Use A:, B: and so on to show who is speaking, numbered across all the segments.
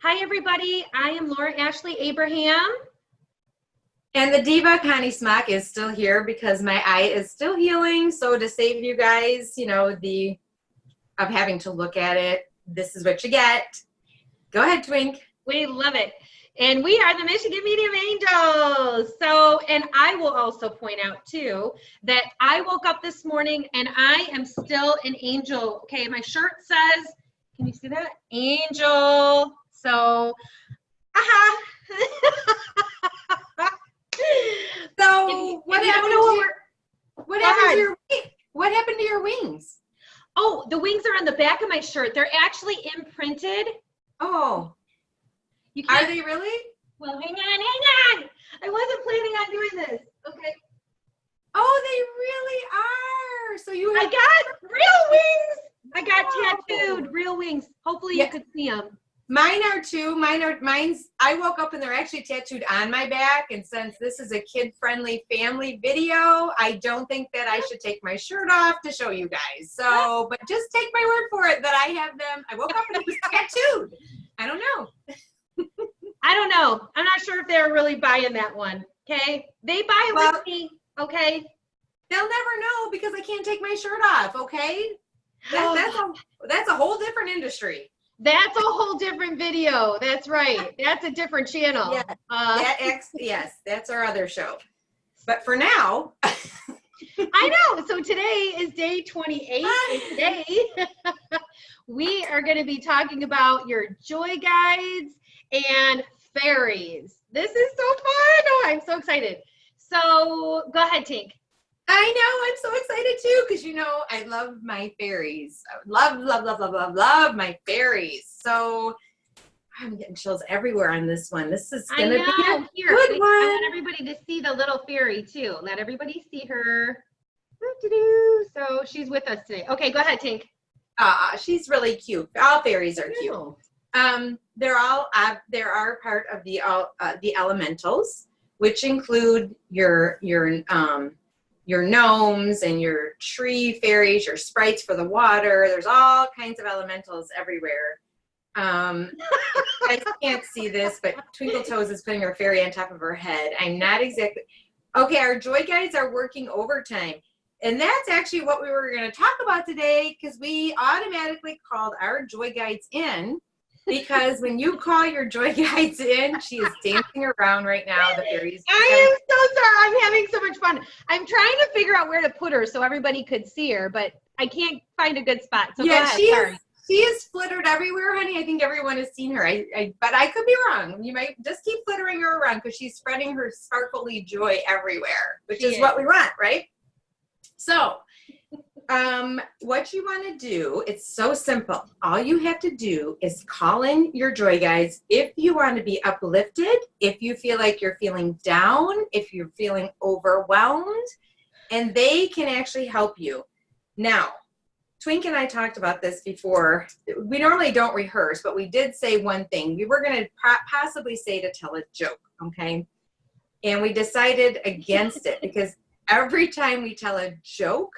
A: Hi, everybody. I am Laura Ashley Abraham.
B: And the Diva Connie Smock is still here because my eye is still healing. So to save you guys, of having to look at it, this is what you get. Go ahead, Twink.
A: We love it. And we are the Michigan Medium Angels. And I will also point out too, that I woke up this morning and I am still an angel. Okay, my shirt says, can you see that? Angel. So,
B: So what happened to your wings?
A: Oh, the wings are on the back of my shirt. They're actually imprinted.
B: Oh, are they really?
A: Well, hang on. I wasn't planning on doing this. Okay.
B: Oh, they really are. So
A: I got real wings. I got tattooed real wings. Hopefully you could see them.
B: Mine are too. Mine's. I woke up and they're actually tattooed on my back. And since this is a kid-friendly family video, I don't think that I should take my shirt off to show you guys. So, but just take my word for it that I have them. I woke up and it was tattooed. I don't know.
A: I don't know. I'm not sure if they're really buying that one. Okay, they buy it with me. Okay.
B: They'll never know because I can't take my shirt off. Okay. That's a whole different industry.
A: That's a whole different video. That's right. That's a different channel.
B: Yeah. Yes, that's our other show. But for now.
A: I know. So today is day 28. And today we are going to be talking about your Joy Guides and Fairies. This is so fun. Oh, I'm so excited. So go ahead, Tink.
B: I know, I'm so excited too, because I love my fairies. I love my fairies. So I'm getting chills everywhere on this one. This is gonna be a good one.
A: I want everybody to see the little fairy too. Let everybody see her. So she's with us today. Okay, go ahead, Tink.
B: She's really cute. All fairies are cute. There are part of the elementals, which include your gnomes and your tree fairies, your sprites for the water. There's all kinds of elementals everywhere. I can't see this, but Twinkle Toes is putting her fairy on top of her head. I'm not exactly. Okay, our Joy Guides are working overtime. And that's actually what we were going to talk about today, because we automatically called our Joy Guides in. Because when you call your Joy Guides in, she is dancing around right now. The fairies.
A: I am so sorry. I'm having so much fun. I'm trying to figure out where to put her so everybody could see her, but I can't find a good spot. So
B: yeah,
A: go ahead.
B: She is flittered everywhere, honey. I think everyone has seen her. But I could be wrong. You might just keep flittering her around because she's spreading her sparkly joy everywhere, which is what we want, right? So, what you want to do, it's so simple. All you have to do is call in your Joy Guides if you want to be uplifted, if you feel like you're feeling down, if you're feeling overwhelmed, and they can actually help you. Now, Twink and I talked about this before. We normally don't rehearse, but we did say one thing. We were going to possibly say to tell a joke, okay? And we decided against it because every time we tell a joke,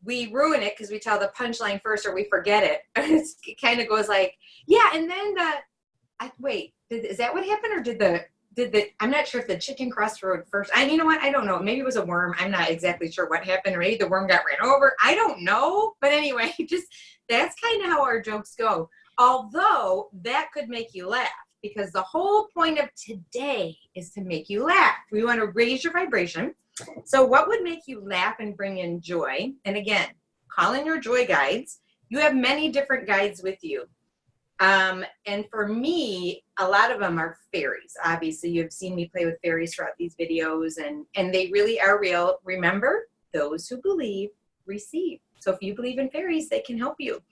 B: we ruin it because we tell the punchline first or we forget it. It kind of goes like, yeah, and then is that what happened, or did the I'm not sure if the chicken crossed the road first. You know what? I don't know. Maybe it was a worm. I'm not exactly sure what happened. Or maybe the worm got ran over. I don't know. But anyway, that's kind of how our jokes go. Although that could make you laugh, because the whole point of today is to make you laugh. We want to raise your vibration. So what would make you laugh and bring in joy? And again, call in your Joy Guides. You have many different guides with you. And for me, a lot of them are fairies. Obviously, you've seen me play with fairies throughout these videos, and they really are real. Remember, those who believe, receive. So if you believe in fairies, they can help you.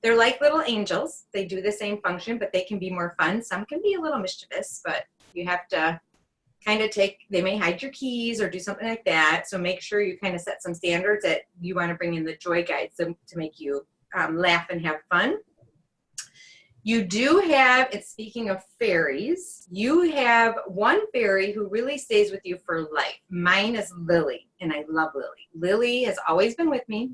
B: They're like little angels. They do the same function, but they can be more fun. Some can be a little mischievous, but you have to kind of they may hide your keys or do something like that. So make sure you kind of set some standards that you want to bring in the Joy Guides to make you laugh and have fun. You do have, and speaking of fairies, you have one fairy who really stays with you for life. Mine is Lily, and I love Lily. Lily has always been with me.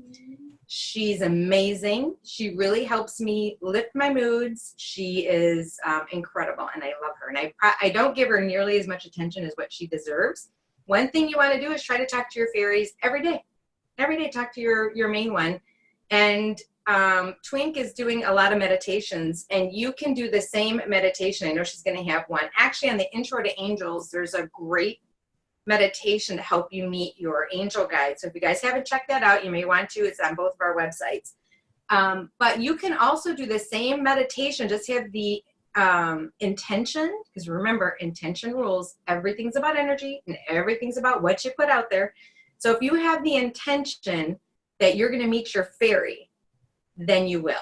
B: She's amazing. She really helps me lift my moods. She is incredible, and I love her. And I don't give her nearly as much attention as what she deserves. One thing you want to do is try to talk to your fairies every day. Every day, talk to your main one. And Twink is doing a lot of meditations, and you can do the same meditation. I know she's going to have one. Actually, on the Intro to Angels, there's a great meditation to help you meet your angel guide. So if you guys haven't checked that out, you may want to. It's on both of our websites. But you can also do the same meditation, just have the intention, because remember, intention rules. Everything's about energy and everything's about what you put out there. So if you have the intention that you're going to meet your fairy, then you will.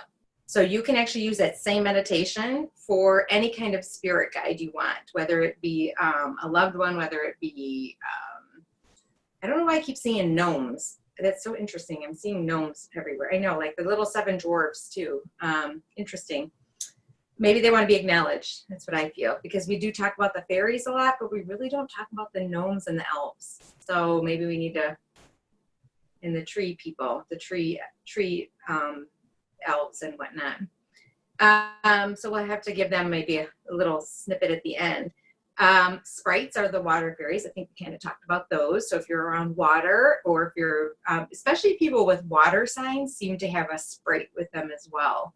B: So you can actually use that same meditation for any kind of spirit guide you want, whether it be a loved one, whether it be, I don't know why I keep seeing gnomes. That's so interesting. I'm seeing gnomes everywhere. I know, like the little 7 dwarfs too. Interesting. Maybe they want to be acknowledged. That's what I feel, because we do talk about the fairies a lot, but we really don't talk about the gnomes and the elves. So maybe we need to, and the tree people, the tree elves and whatnot. So we'll have to give them maybe a little snippet at the end. Sprites are the water fairies. I think we kind of talked about those. So if you're around water, or if you're, especially people with water signs seem to have a sprite with them as well.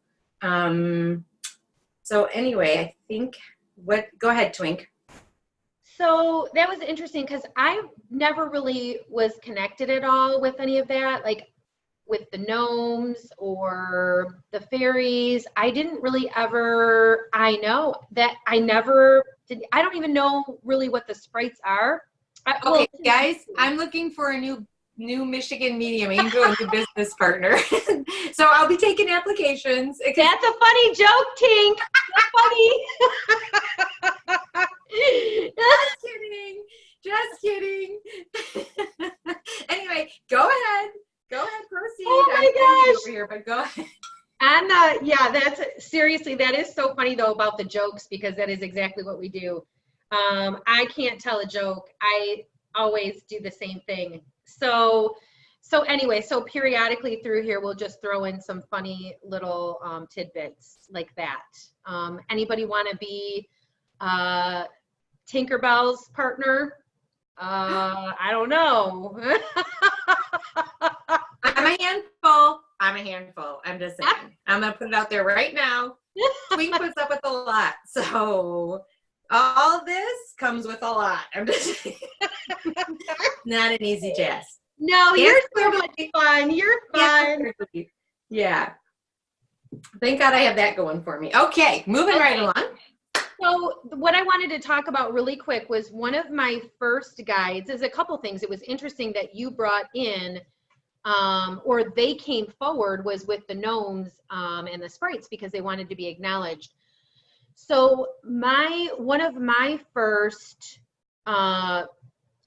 B: So anyway, I think go ahead, Twink.
A: So that was interesting, because I never really was connected at all with any of that, like with the gnomes or the fairies. I didn't really ever, I don't even know really what the sprites are.
B: Okay, guys, I'm looking for a new Michigan medium angel and new business partner. So I'll be taking applications.
A: That's a funny joke, Tink. That's funny.
B: Just kidding. Anyway, go ahead, proceed.
A: Oh my gosh.
B: Over here, but go ahead.
A: And yeah, seriously, that is so funny though about the jokes, because that is exactly what we do. I can't tell a joke. I always do the same thing. So anyway, so periodically through here, we'll just throw in some funny little tidbits like that. Anybody want to be Tinkerbell's partner? I don't know.
B: I'm a handful. I'm just saying. I'm going to put it out there right now. Twink puts up with a lot. So all this comes with a lot. I'm just not an easy task.
A: No, you're so much fun. You're fun.
B: Yeah. Thank God I have that going for me. Okay, moving right along.
A: So what I wanted to talk about really quick was one of my first guides. Is a couple things. It was interesting that you brought in, or they came forward, was with the gnomes and the sprites, because they wanted to be acknowledged. So one of my first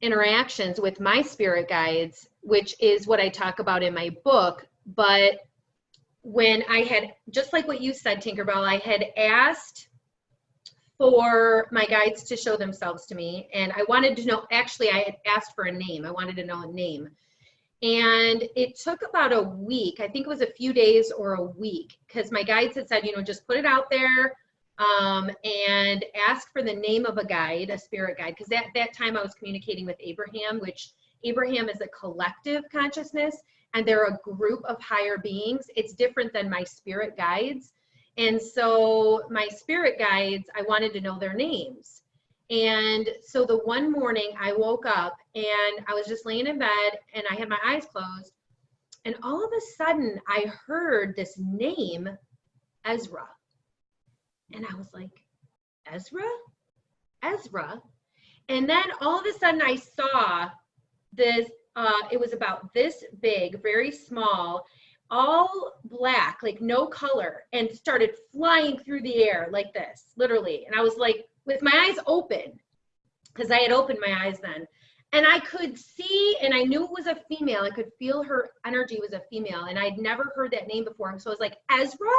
A: interactions with my spirit guides, which is what I talk about in my book, but when I had, just like what you said, Tinkerbell, I had asked for my guides to show themselves to me, and I wanted to know, actually I had asked for a name. I wanted to know a name. And it took about a week. I think it was a few days or a week, because my guides had said, just put it out there and ask for the name of a guide, a spirit guide, because at that time I was communicating with Abraham, which Abraham is a collective consciousness, and they're a group of higher beings. It's different than my spirit guides. And so my spirit guides, I wanted to know their names. And so the one morning I woke up and I was just laying in bed and I had my eyes closed, and all of a sudden I heard this name, Ezra. And I was like, Ezra? And then all of a sudden I saw this, it was about this big, very small, all black, like no color, and started flying through the air like this, literally. And I was like, with my eyes open, because I had opened my eyes then, and I could see, and I knew it was a female. I could feel her energy was a female, and I'd never heard that name before. So I was like, Ezra?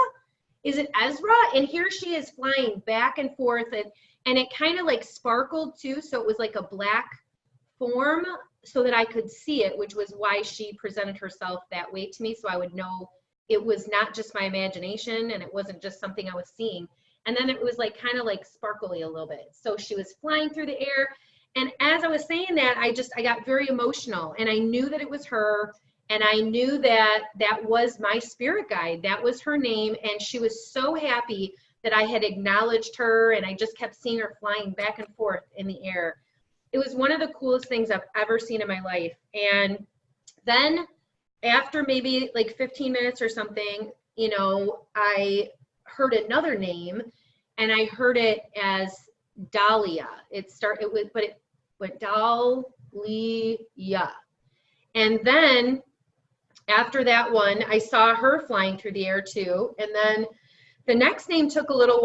A: Is it Ezra? And here she is flying back and forth, and it kind of like sparkled too, so it was like a black form so that I could see it, which was why she presented herself that way to me, so I would know it was not just my imagination and it wasn't just something I was seeing. And then it was like kind of like sparkly a little bit. So she was flying through the air. And as I was saying that, I got very emotional, and I knew that it was her, and I knew that that was my spirit guide. That was her name. And she was so happy that I had acknowledged her, and I just kept seeing her flying back and forth in the air. It was one of the coolest things I've ever seen in my life. And then after maybe like 15 minutes or something, you know, I heard another name, and I heard it as Dahlia. It went Dahlia. And then after that one, I saw her flying through the air too. And then the next name took a little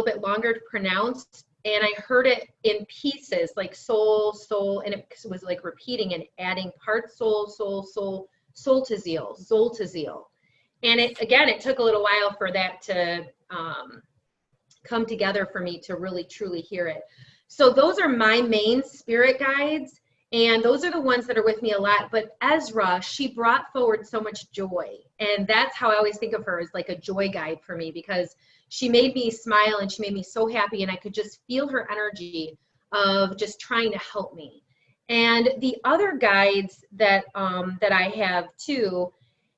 A: bit longer to pronounce, and I heard it in pieces, like soul, soul, and it was like repeating and adding part soul, soul, soul, Soltazil, Zoltazil. And it took a little while for that to come together for me to really truly hear it. So those are my main spirit guides, and those are the ones that are with me a lot. But Ezra, she brought forward so much joy, and that's how I always think of her, as like a joy guide for me, because she made me smile and she made me so happy, and I could just feel her energy of just trying to help me. And the other guides that I have too,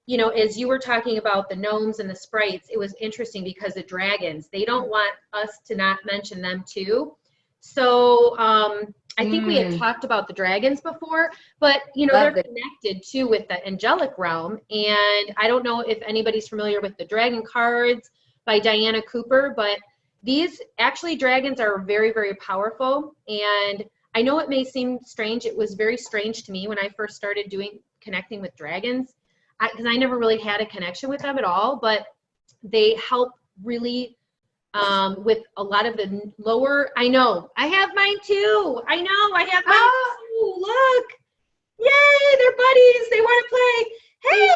A: you know, as you were talking about the gnomes and the sprites, it was interesting because the dragons, they don't want us to not mention them too. So I think we had talked about the dragons before, but you know, they're connected too with the angelic realm. And I don't know if anybody's familiar with the dragon cards by Diana Cooper, but these actually dragons are very, very powerful. And I know it may seem strange. It was very strange to me when I first started connecting with dragons, because I never really had a connection with them at all, but they help really with a lot of the lower, I know, I have mine too. I know, I have mine too. Look, yay, they're buddies. They want to play. Hey,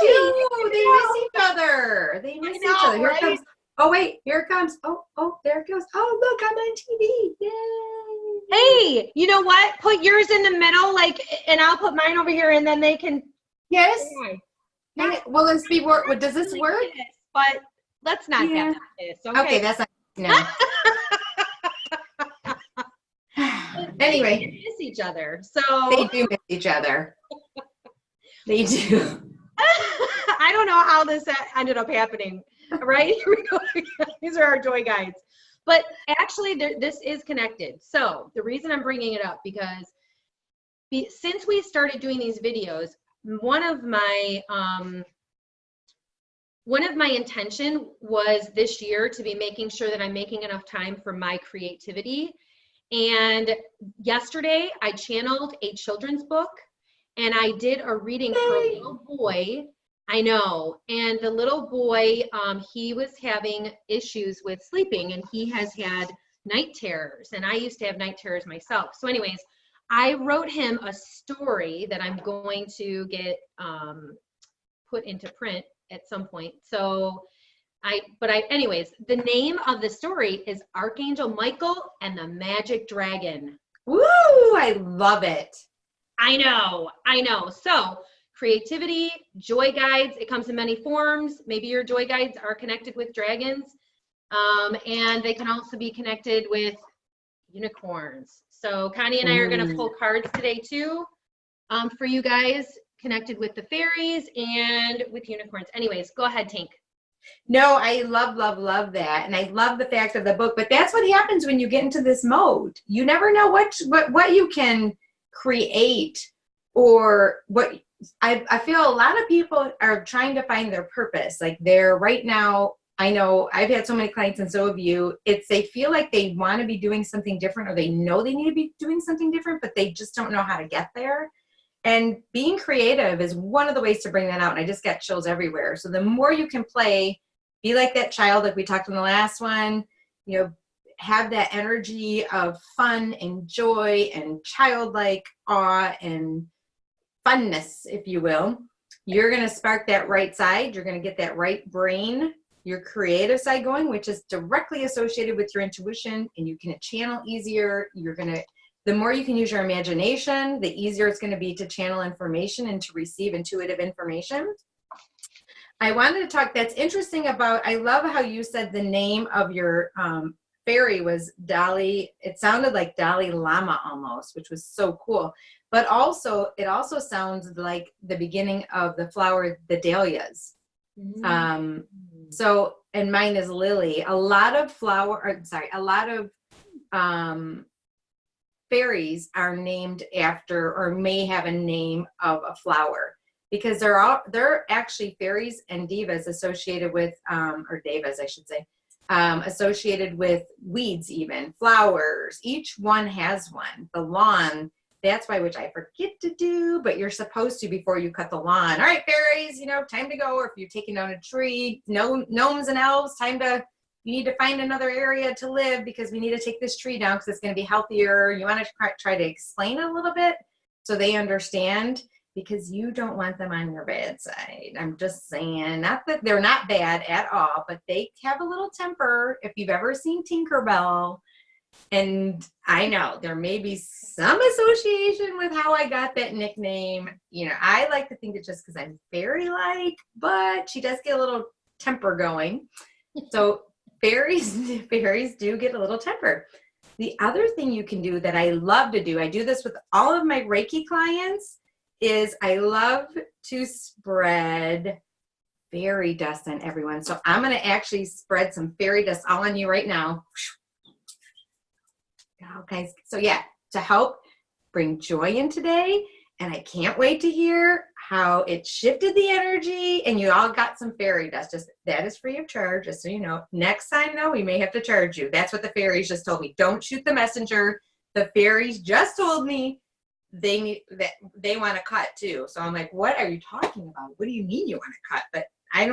B: they miss each other. They miss each other. Here it comes. Oh, wait, here it comes. Oh, there it goes. Oh, look, I'm on TV. Yay.
A: Hey, you know what? Put yours in the middle, and I'll put mine over here, and then they can.
B: Yes. Will this be work? Does this work?
A: But let's not have this.
B: Okay, that's not. No. Anyway,
A: they miss each other. So
B: they do miss each other. They do.
A: I don't know how this ended up happening. Right? Here we go. These are our joy guides. But actually, this is connected. So the reason I'm bringing it up, because since we started doing these videos, one of my intention was this year to be making sure that I'm making enough time for my creativity. And yesterday I channeled a children's book, and I did a reading for a little boy. I know. And the little boy, he was having issues with sleeping, and he has had night terrors. And I used to have night terrors myself. So anyways, I wrote him a story that I'm going to get put into print at some point. So anyways, the name of the story is Archangel Michael and the Magic Dragon.
B: Woo! I love it.
A: I know. So creativity, joy guides, it comes in many forms. Maybe your joy guides are connected with dragons, and they can also be connected with unicorns. So Connie and I are going to pull cards today too, for you guys, connected with the fairies and with unicorns. Anyways, go ahead, Tink.
B: No, I love that. And I love the fact of the book, but that's what happens when you get into this mode. You never know what you can create, or what. I feel a lot of people are trying to find their purpose. Like they're right now, I know I've had so many clients, and so have you. They feel like they want to be doing something different, or they know they need to be doing something different, but they just don't know how to get there. And being creative is one of the ways to bring that out. And I just got chills everywhere. So the more you can play, be like that child, like we talked in the last one, you know, have that energy of fun and joy and childlike awe and funness, if you will. You're going to spark that right side. You're going to get that right brain, your creative side going, which is directly associated with your intuition, and you can channel easier. You're going to the more you can use your imagination, the easier it's going to be to channel information and to receive intuitive information. I wanted to talk, that's interesting about, I love how you said the name of your fairy was Dalai, it sounded like Dalai Lama almost, which was so cool. But also, it also sounds like the beginning of the flower, the dahlias. So, and mine is Lily. A lot of fairies are named after or may have a name of a flower, because they're actually fairies and divas associated with, or devas, I should say, associated with weeds, even flowers. Each one has one. The lawn, that's why, which I forget to do, but you're supposed to before you cut the lawn. All right, fairies, you know, time to go. Or if you're taking down a tree, gnomes and elves, you need to find another area to live because we need to take this tree down because it's going to be healthier. You want to try to explain a little bit so they understand, because you don't want them on your bad side. I'm just saying, not that they're not bad at all, but they have a little temper. If you've ever seen Tinkerbell, and I know there may be some association with how I got that nickname. You know, I like to think it's just because I'm fairy-like, but she does get a little temper going. So fairies do get a little temper. The other thing you can do that I love to do, I do this with all of my Reiki clients, is I love to spread fairy dust on everyone. So I'm going to actually spread some fairy dust all on you right now. Okay, so yeah, to help bring joy in today. And I can't wait to hear how it shifted the energy and you all got some fairy dust. Just that is free of charge, just so you know. Next time though, we may have to charge you. That's what the fairies just told me. Don't shoot the messenger. The fairies just told me they want to cut too. So I'm like, what are you talking about? What do you mean you want to cut? But I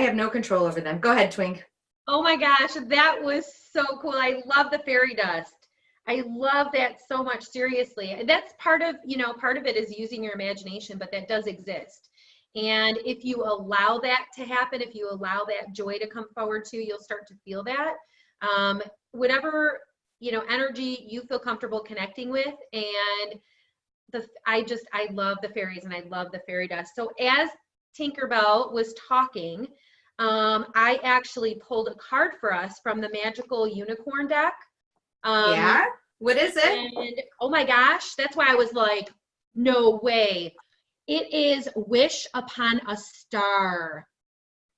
B: have no control over them. Go ahead, Twink.
A: Oh my gosh, that was so cool. I love the fairy dust. I love that so much, seriously. That's part of it is using your imagination, but that does exist. And if you allow that to happen, if you allow that joy to come forward too, you'll start to feel that. Whatever, energy you feel comfortable connecting with. And I love the fairies and I love the fairy dust. So as Tinkerbell was talking, I actually pulled a card for us from the Magical Unicorn deck.
B: Yeah? What is it?
A: And oh my gosh, that's why I was like, no way. It is Wish Upon a Star.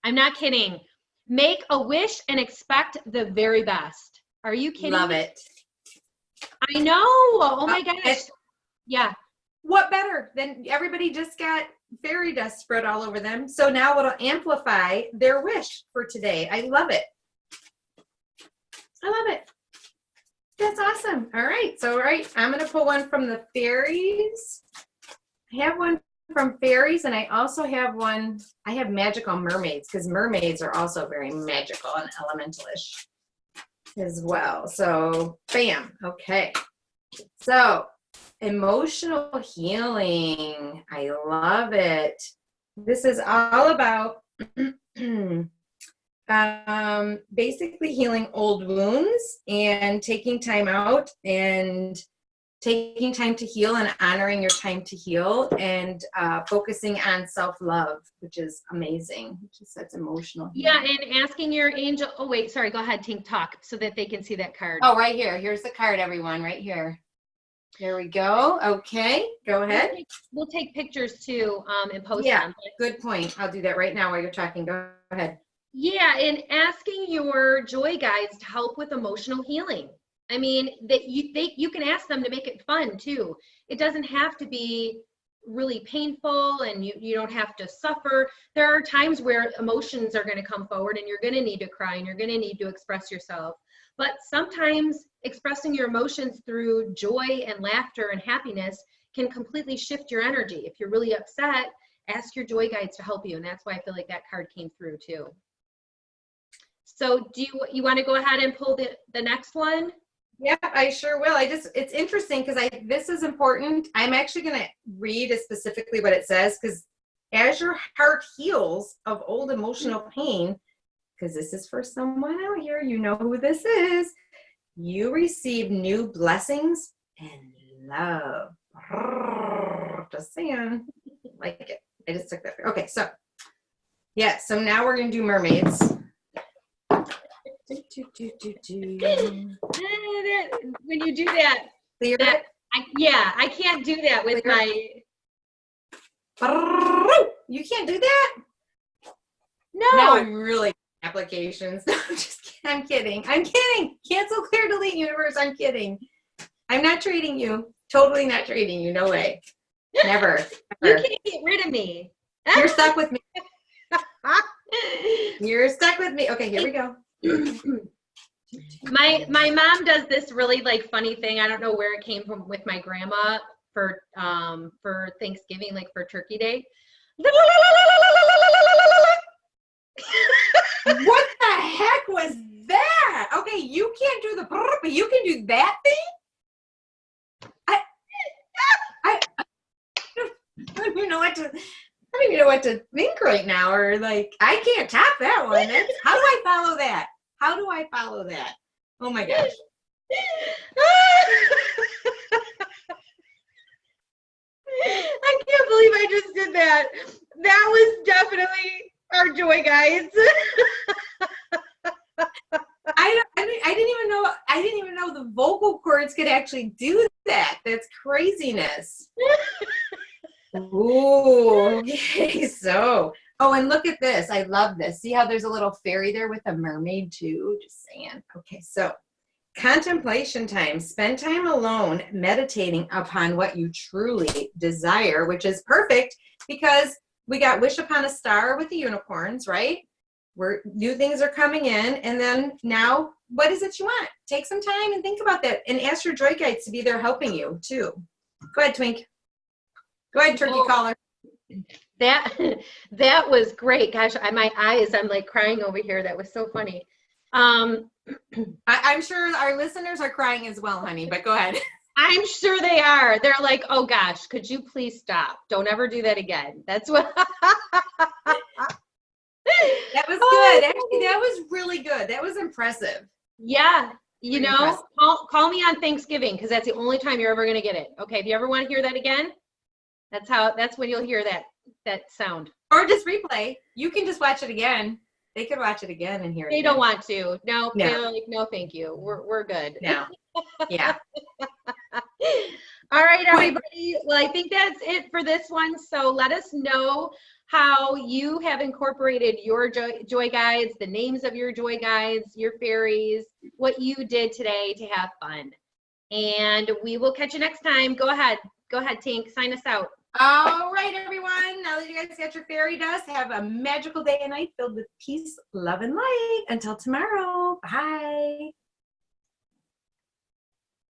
A: I'm not kidding. Make a wish and expect the very best. Are you kidding?
B: Love it.
A: I know. Oh my gosh. Yeah.
B: What better than everybody just got fairy dust spread all over them. So now it'll amplify their wish for today. I love it. I love it. That's awesome. All right. So, I'm going to pull one from the fairies. I have one from fairies, and I also have one. I have magical mermaids, because mermaids are also very magical and elementalish as well. So, bam. Okay. So, emotional healing. I love it. This is all about basically healing old wounds and taking time out and taking time to heal and honoring your time to heal and focusing on self-love, which is amazing. That's emotional healing.
A: Yeah, and asking your angel. Oh, wait, sorry. Go ahead, Tink, talk so that they can see that card.
B: Oh, right here. Here's the card, everyone, right here. There we go. Okay, go ahead.
A: We'll take pictures too and post them.
B: Good point. I'll do that right now while you're talking. Go ahead.
A: Yeah, and asking your joy guides to help with emotional healing. I mean, that you can ask them to make it fun too. It doesn't have to be really painful, and you don't have to suffer. There are times where emotions are going to come forward and you're going to need to cry and you're going to need to express yourself. But sometimes expressing your emotions through joy and laughter and happiness can completely shift your energy. If you're really upset, ask your joy guides to help you. And that's why I feel like that card came through too. So do you want to go ahead and pull the next one?
B: Yeah, I sure will. It's interesting because this is important. I'm actually going to read specifically what it says, because as your heart heals of old emotional pain, because this is for someone out here, you know who this is. you receive new blessings and love. Just saying. Like it. I just took that. Okay, so yeah, so now we're gonna do mermaids.
A: When you do that, I can't do that with my.
B: You can't do that?
A: No.
B: Now I'm really applications. No, I'm just kidding. I'm kidding. I'm kidding. Cancel, clear, delete, universe. I'm kidding. I'm not trading you. Totally not trading you. No way. Never.
A: You can't get rid of me.
B: You're stuck with me. You're stuck with me. Okay, here we go.
A: My mom does this really like funny thing. I don't know where it came from with my grandma for Thanksgiving, like for Turkey Day.
B: What the heck was that? Okay, you can't do the but you can do that thing? I don't even know what to think right now, or like I can't top that one. How do I follow that? How do I follow that? Oh my gosh.
A: I can't believe I just did that. That was definitely our Joy Guides.
B: I didn't even know the vocal cords could actually do that. That's craziness. Ooh, okay, so. Oh, and look at this. I love this. See how there's a little fairy there with a mermaid too? Just saying. Okay, so contemplation time. Spend time alone meditating upon what you truly desire, which is perfect because we got Wish Upon a Star with the unicorns, right? New things are coming in. And then now, what is it you want? Take some time and think about that and ask your Joy Guides to be there helping you too. Go ahead, Twink. Go ahead, turkey caller.
A: That was great. Gosh, my eyes, I'm like crying over here. That was so funny.
B: I'm sure our listeners are crying as well, honey, but go ahead.
A: I'm sure they are. They're like, oh gosh, could you please stop? Don't ever do that again. That's what.
B: That was good. Actually, that was really good. That was impressive.
A: Yeah. You know, call me on Thanksgiving because that's the only time you're ever going to get it. Okay. If you ever want to hear that again, that's when you'll hear that sound.
B: Or just replay. You can just watch it again. They could watch it again and hear it.
A: They don't want to. No,
B: no.
A: They're like, no, thank you. We're good.
B: No. Yeah.
A: All right, everybody. Well, I think that's it for this one. So let us know how you have incorporated your Joy Guides, the names of your Joy Guides, your fairies, what you did today to have fun. And we will catch you next time. Go ahead, Tink. Sign us out.
B: All right, everyone. Now that you guys got your fairy dust, have a magical day and night filled with peace, love, and light. Until tomorrow. Bye.